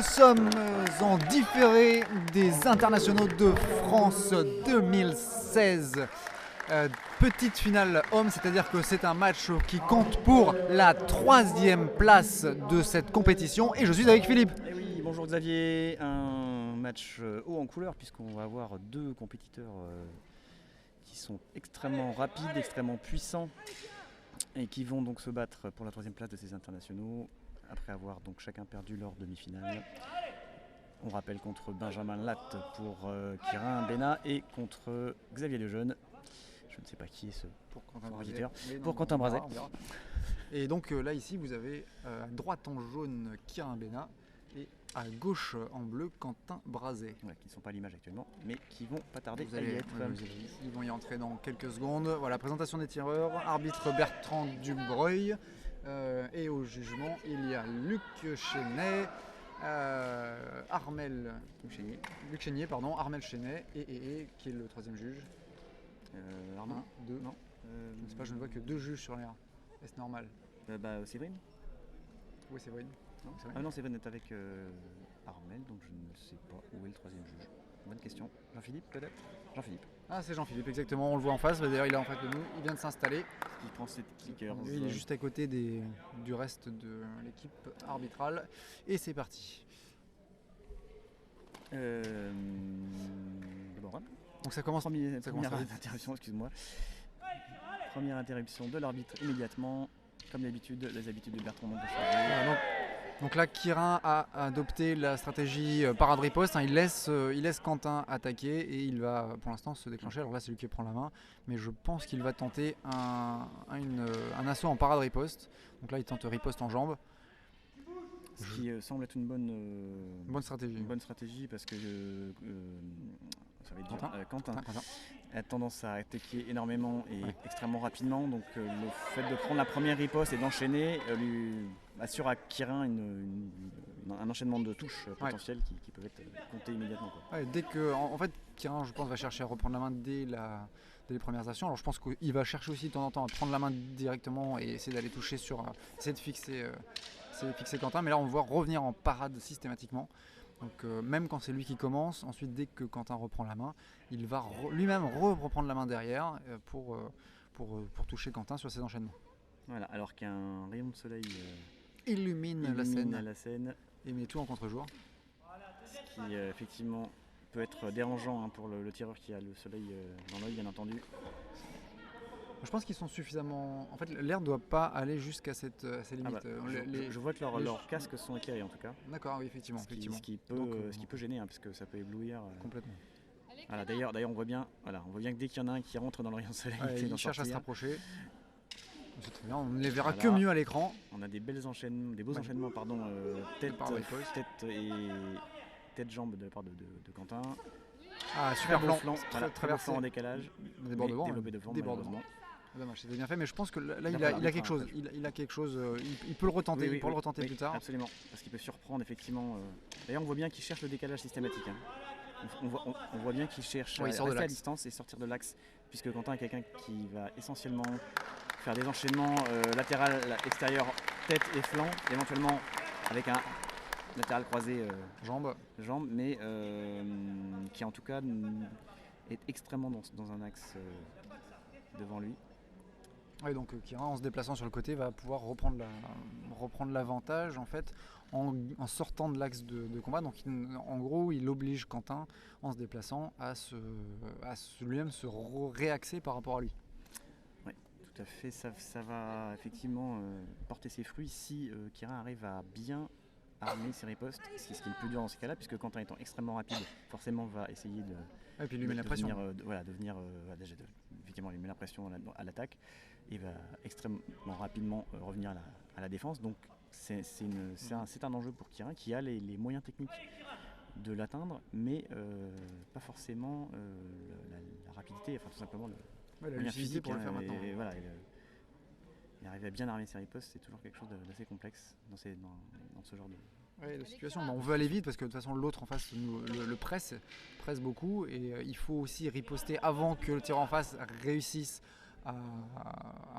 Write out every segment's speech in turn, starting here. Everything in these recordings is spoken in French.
sommes en différé des internationaux de France 2016. Petite finale homme, c'est-à-dire que c'est un match qui compte pour la 3e place de cette compétition. Et je suis avec Philippe. Et oui, bonjour Xavier. Un match haut en couleur puisqu'on va avoir deux compétiteurs qui sont extrêmement rapides, extrêmement puissants et qui vont donc se battre pour la 3e place de ces internationaux après avoir donc chacun perdu leur demi-finale. On rappelle contre Benjamin Latte pour Quirin Bénat et contre Xavier Lejeune. Je ne sais pas qui est ce compétiteur. Pour Quentin Brazet. Et donc là ici vous avez à droite en jaune Quirin Bénat et à gauche en bleu Quentin Brazet. Ouais, qui ne sont pas à l'image actuellement, mais qui vont pas tarder Vous à y allez, être. ils vont y entrer dans quelques secondes. Voilà, présentation des tireurs, arbitre Bertrand Dubreuil. Et au jugement, il y a Luc Chenet, Luc Chénier, Armel Chenet et qui est le 3e juge. Armand 2. Non, je ne sais pas, je ne vois que 2 juges sur l'air. Est-ce normal? Séverine. Oui, c'est vrai. Non, Séverine est avec Armel, donc je ne sais pas où est le 3e juge. Bonne question. Jean-Philippe peut-être? Jean-Philippe. Ah, c'est Jean-Philippe, exactement, on le voit en face. D'ailleurs, il est en face de nous, il vient de s'installer. Il prend ses clickers. Lui, il est juste à côté du reste de l'équipe arbitrale. Et c'est parti. D'abord, donc ça commence. Première interruption, excuse-moi. Première interruption de l'arbitre immédiatement. Comme d'habitude, les habitudes de Bertrand vont changer. Donc là, Quirin a adopté la stratégie parade riposte. Il laisse Quentin attaquer et il va pour l'instant se déclencher. Alors là, c'est lui qui prend la main, mais je pense qu'il va tenter un assaut en parade riposte. Donc là, il tente riposte en jambes. Ce qui semble être une bonne stratégie parce que Quentin a tendance à attaquer énormément et extrêmement rapidement. Donc le fait de prendre la première riposte et d'enchaîner lui assure à Quirin un enchaînement de touches potentielles qui peuvent être comptées immédiatement. Ouais, dès que, en fait, Quirin, je pense, va chercher à reprendre la main dès les premières actions. Alors je pense qu'il va chercher aussi de temps en temps à prendre la main directement et essayer d'aller toucher essayer de fixer Quentin. Mais là, on le voit revenir en parade systématiquement. Donc même quand c'est lui qui commence, ensuite dès que Quentin reprend la main, il va lui-même reprendre la main derrière pour toucher Quentin sur ses enchaînements. Voilà, alors qu'un rayon de soleil illumine la scène et met tout en contre-jour. Ce qui effectivement peut être dérangeant pour le tireur qui a le soleil dans l'œil, bien entendu. Je pense qu'ils sont suffisamment. En fait, l'air ne doit pas aller jusqu'à ces limites. Je vois que leurs casques sont éclairés en tout cas. D'accord, oui, effectivement. Ce qui peut gêner, parce que ça peut éblouir. Complètement. Voilà, d'ailleurs, on voit bien que dès qu'il y en a un qui rentre dans le rayon soleil, il cherche à se rapprocher. C'est très bien, on ne les verra que mieux à l'écran. On a des beaux enchaînements, tête-jambe de la part de Quentin. Ah, super plan, très beau flanc en décalage, débordement. Dommage, c'était bien fait, mais je pense que là il a quelque chose. Il a quelque chose. Il peut le retenter. Il pourra le retenter plus tard. Absolument, parce qu'il peut surprendre effectivement. D'ailleurs, on voit bien qu'il cherche le décalage systématique. On voit bien qu'il cherche à rester à distance et sortir de l'axe, puisque Quentin est quelqu'un qui va essentiellement faire des enchaînements latéral, extérieur, tête et flanc, éventuellement avec un latéral croisé jambe, mais qui en tout cas est extrêmement dans un axe devant lui. Oui, donc Quirin, en se déplaçant sur le côté, va pouvoir reprendre l'avantage en fait en sortant de l'axe de combat. Donc en gros, il oblige Quentin en se déplaçant à lui-même se réaxer par rapport à lui. Oui, tout à fait. Ça va effectivement porter ses fruits si Quirin arrive à bien armer ses ripostes, ce qui est le plus dur dans ces cas-là, puisque Quentin étant extrêmement rapide, forcément va essayer de puis lui met la pression. Effectivement, il met la pression à l'attaque et va extrêmement rapidement revenir à la défense. Donc c'est un enjeu pour Quirin qui a les moyens techniques de l'atteindre, mais pas forcément la rapidité, enfin tout simplement la lucidité pour le faire maintenant. Et arriver à bien armer ses ripostes, c'est toujours quelque chose d'assez complexe dans ce genre de situation. On veut aller vite parce que de toute façon l'autre en face le presse beaucoup et il faut aussi riposter avant que le tireur en face réussisse à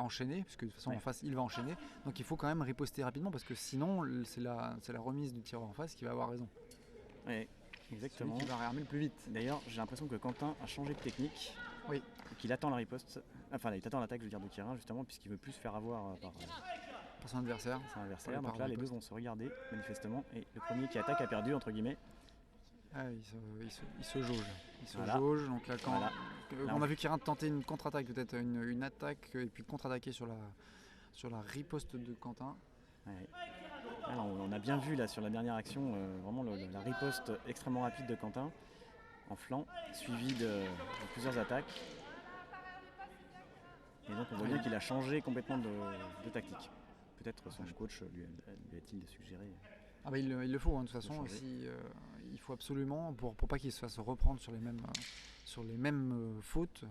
enchaîner, puisque de toute façon Ouais. en face il va enchaîner. Donc il faut quand même riposter rapidement parce que sinon c'est la remise du tireur en face qui va avoir raison. Ouais, Celui exactement. qui va réarmer le plus vite. D'ailleurs, j'ai l'impression que Quentin a changé de technique. Oui. Et qu'il attend la riposte. Enfin, il attend l'attaque, je veux dire, de Kieran, justement, puisqu'il veut plus se faire avoir par Pour son adversaire. son adversaire. Ouais, Donc par là, les riposte. deux vont se regarder, manifestement. Et le premier qui attaque a perdu, entre guillemets. Ah, il se jauge. Il se Voilà. jauge. Donc là, quand Voilà. Là, on a vu Kieran tenter une contre-attaque, peut-être une attaque, et puis contre-attaquer sur la riposte de Quentin. Ouais. Là, on a bien vu là sur la dernière action, vraiment la riposte extrêmement rapide de Quentin en flanc, suivi de plusieurs attaques. Et donc on voit bien qu'il a changé complètement de tactique. Peut-être son coach lui a-t-il suggéré. Ah bah il le faut, hein, de toute façon. changer. Il faut absolument, pour pas qu'il se fasse reprendre sur les mêmes fautes,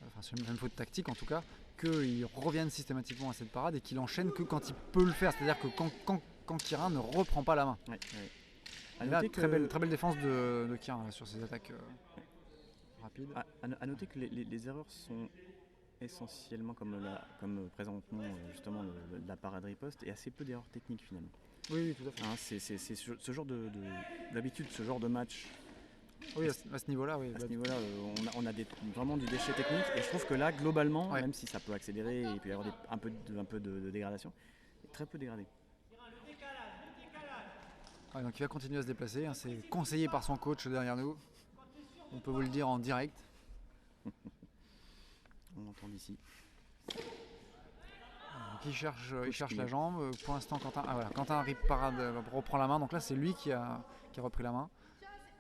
enfin sur les mêmes fautes tactiques en tout cas, qu'il revienne systématiquement à cette parade et qu'il enchaîne que quand il peut le faire. C'est-à-dire que quand Kieran ne reprend pas la main. Ouais. À Et là, noter très belle défense de Kieran là, sur ses attaques rapides. à noter que les erreurs sont essentiellement, comme présentement justement la parade riposte, et assez peu d'erreurs techniques finalement. Oui, tout à fait. Hein, c'est ce genre d'habitude, ce genre de match. Oui, à ce niveau-là, oui. À ce niveau-là, on a vraiment du déchet technique, et je trouve que là, globalement, Ouais. même si ça peut accélérer et il peut y avoir un peu de dégradation, très peu dégradé. Ouais, donc il va continuer à se déplacer, hein, c'est conseillé par son coach derrière nous. On peut vous le dire en direct. On l'entend d'ici. Donc il cherche Pino. la jambe. Pour l'instant, Quentin reprend la main. Donc là, c'est lui qui a repris la main.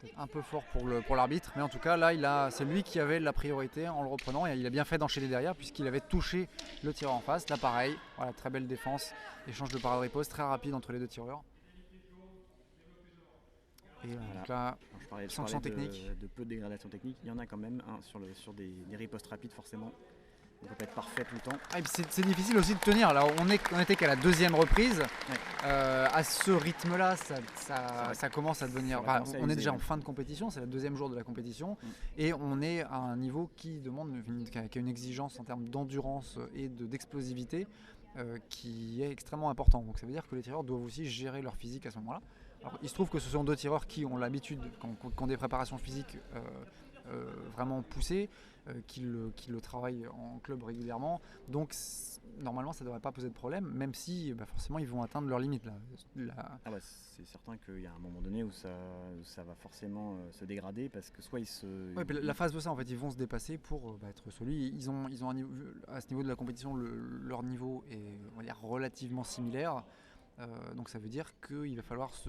Peut-être un peu fort pour l'arbitre, mais en tout cas, là, c'est lui qui avait la priorité en le reprenant. Et il a bien fait d'enchaîner derrière puisqu'il avait touché le tireur en face. Là, pareil, voilà, très belle défense. Échange de parade riposte très rapide entre les deux tireurs. Et Voilà. donc là, Alors, je parlais sanction technique. de peu de dégradation technique. Il y en a quand même sur des ripostes rapides, forcément. On ne peut pas être parfait tout le temps. Ah, et puis c'est difficile aussi de tenir. Là, on était qu'à la deuxième reprise. Ouais. À ce rythme-là, ça commence à devenir. va commencer à On est user, déjà ouais. en fin de compétition, c'est le deuxième jour de la compétition, et on est à un niveau qui a une exigence en termes d'endurance et d'explosivité qui est extrêmement important. Donc ça veut dire que les tireurs doivent aussi gérer leur physique à ce moment-là. Alors, il se trouve que ce sont deux tireurs qui ont l'habitude, qui ont des préparations physiques vraiment poussées, qui le travaillent en club régulièrement. Donc normalement ça ne devrait pas poser de problème, même si forcément ils vont atteindre leurs limites. Ah bah, c'est certain qu'il y a un moment donné où ça va forcément se dégrader, parce que soit ils se... Ouais, la phase de ça, en fait, ils vont se dépasser pour être solide. Ils ont un niveau, à ce niveau de la compétition, leur niveau est, on va dire, relativement similaire. Donc ça veut dire qu'il va falloir se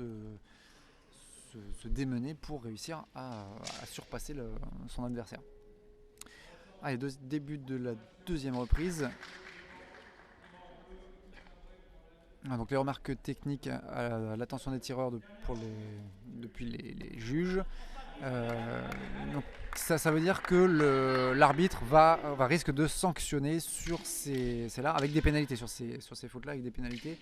démener pour réussir à surpasser son adversaire. Allez, début de la deuxième reprise. Donc les remarques techniques à l'attention des tireurs depuis les juges. Donc ça veut dire que l'arbitre risque de sanctionner sur là avec des pénalités, sur ces fautes-là avec des pénalités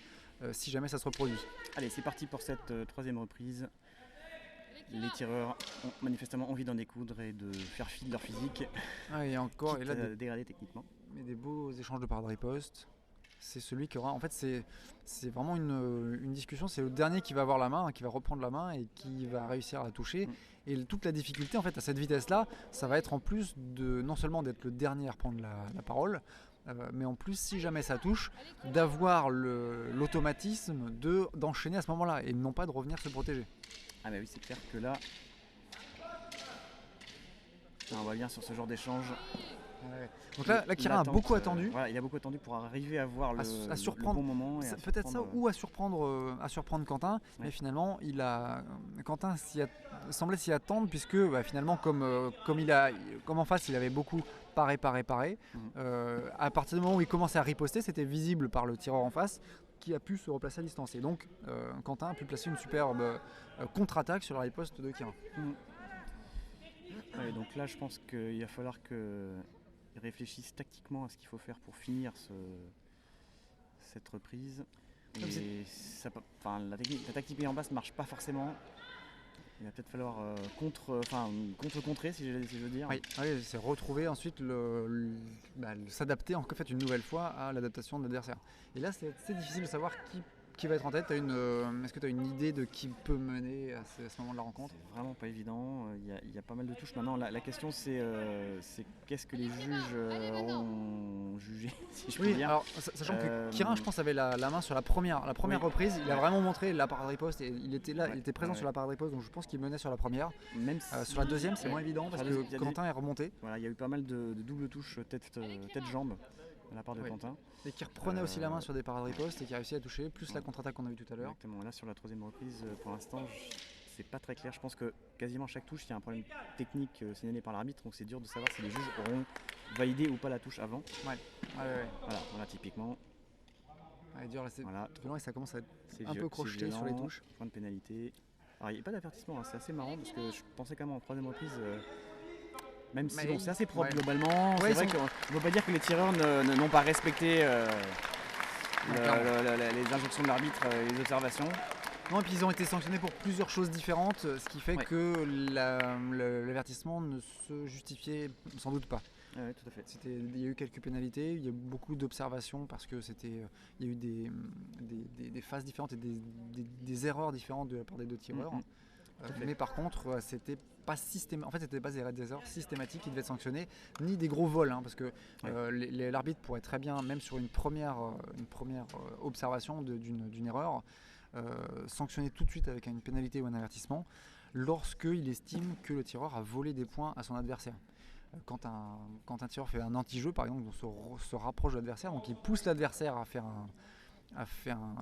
si jamais ça se reproduit. Allez, c'est parti pour cette troisième reprise. Les tireurs ont manifestement envie d'en découdre et de faire fi de leur physique. Ah, et encore, et là, dégradé techniquement. Mais des beaux échanges de parade riposte. C'est celui qui aura. En fait, c'est vraiment une discussion. C'est le dernier qui va avoir la main, qui va reprendre la main et qui va réussir à la toucher. Et toute la difficulté, en fait, à cette vitesse-là, ça va être en plus de non seulement d'être le dernier à reprendre la parole, mais en plus, si jamais ça touche, d'avoir l'automatisme d'enchaîner à ce moment-là et non pas de revenir se protéger. Ah bah oui, c'est clair que là, on va bien sur ce genre d'échange. Ouais. Donc là Kieran a beaucoup attendu. Voilà, il a beaucoup attendu pour arriver à voir à surprendre, le bon moment. Peut-être ça, ou à surprendre Quentin. Ouais. Mais finalement, Quentin semblait s'y attendre, puisque finalement, comme en face, il avait beaucoup paré. À partir du moment où il commençait à riposter, c'était visible par le tireur en face, qui a pu se replacer à distance. Et donc, Quentin a pu placer une superbe contre-attaque sur la riposte de Kieran. Ouais, donc là, je pense qu'il va falloir qu'ils réfléchissent tactiquement à ce qu'il faut faire pour finir cette reprise. Et la tactique mise en place ne marche pas forcément. Il va peut-être falloir contre-contrer, si je veux dire. Oui, c'est retrouver ensuite s'adapter en fait une nouvelle fois à l'adaptation de l'adversaire. Et là, c'est difficile de savoir qui va être en tête. Est-ce que tu as une idée de qui peut mener à ce moment de la rencontre? C'est vraiment pas évident. Il y a pas mal de touches. Maintenant, la question, c'est qu'est-ce que les juges ont jugé, si je puis dire. Alors, sachant que Kirin, je pense, avait la main sur la première reprise. Il a vraiment montré la parade riposte et il était là, il était présent sur la parade riposte, donc je pense qu'il menait sur la première. Même sur la deuxième, c'est moins évident parce que Quentin est remonté. Voilà, il y a eu pas mal de doubles touches tête-jambe de la part de Quentin. Et qui reprenait aussi la main sur des parades riposte et qui a réussi à toucher, plus la contre-attaque qu'on a vue tout à l'heure. Exactement. Là, sur la troisième reprise, pour l'instant, c'est pas très clair. Je pense que quasiment chaque touche, il y a un problème technique signalé par l'arbitre, donc c'est dur de savoir si les juges auront validé ou pas la touche avant. Voilà, typiquement. Dur, là, c'est violent et ça commence à être un peu crocheté sur les touches. Point de pénalité. Alors, il n'y a pas d'avertissement, hein. C'est assez marrant parce que je pensais quand même en troisième reprise. Même si c'est assez propre globalement, c'est vrai qu'on ne peut pas dire que les tireurs n'ont pas respecté les injonctions de l'arbitre et les observations. Non, et puis ils ont été sanctionnés pour plusieurs choses différentes, ce qui fait que l'avertissement ne se justifiait sans doute pas. Oui, tout à fait. Il y a eu quelques pénalités, il y a eu beaucoup d'observations parce que il y a eu des phases différentes et des erreurs différentes de la part des deux tireurs. Mais par contre, c'était pas c'était pas des erreurs systématiques qui devaient être sanctionnées, ni des gros vols, parce que l'arbitre pourrait très bien, même sur une première observation d'une erreur, sanctionner tout de suite avec une pénalité ou un avertissement lorsqu'il estime que le tireur a volé des points à son adversaire. Quand un tireur fait un anti-jeu, par exemple, on se rapproche de l'adversaire, donc il pousse l'adversaire à faire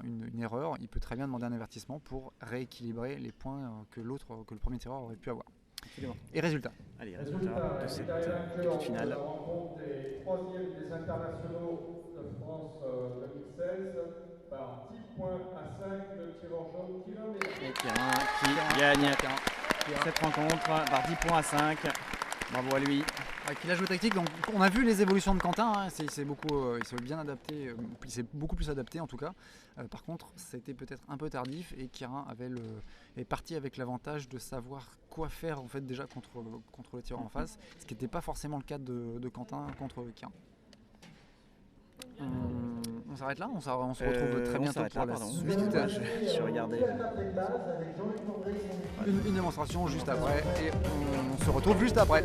une erreur, il peut très bien demander un avertissement pour rééquilibrer les points que le premier tireur aurait pu avoir. Absolument. Et résultat. Allez, résultat de cette petite finale. La rencontre des troisièmes des internationaux de France 2016 par 10 points à 5, le tireur jaune Kirin qui gagne cette rencontre par 10 points à 5. Bravo à lui. Il a joué tactique, donc on a vu les évolutions de Quentin, il s'est bien adapté, il s'est beaucoup plus adapté en tout cas. Par contre, c'était peut-être un peu tardif et Kirin est parti avec l'avantage de savoir quoi faire en fait déjà contre le tireur en face, ce qui n'était pas forcément le cas de Quentin contre Kirin. On s'arrête là, on se retrouve très bientôt pour la suite. Je regardais. Une démonstration juste après et on se retrouve juste après.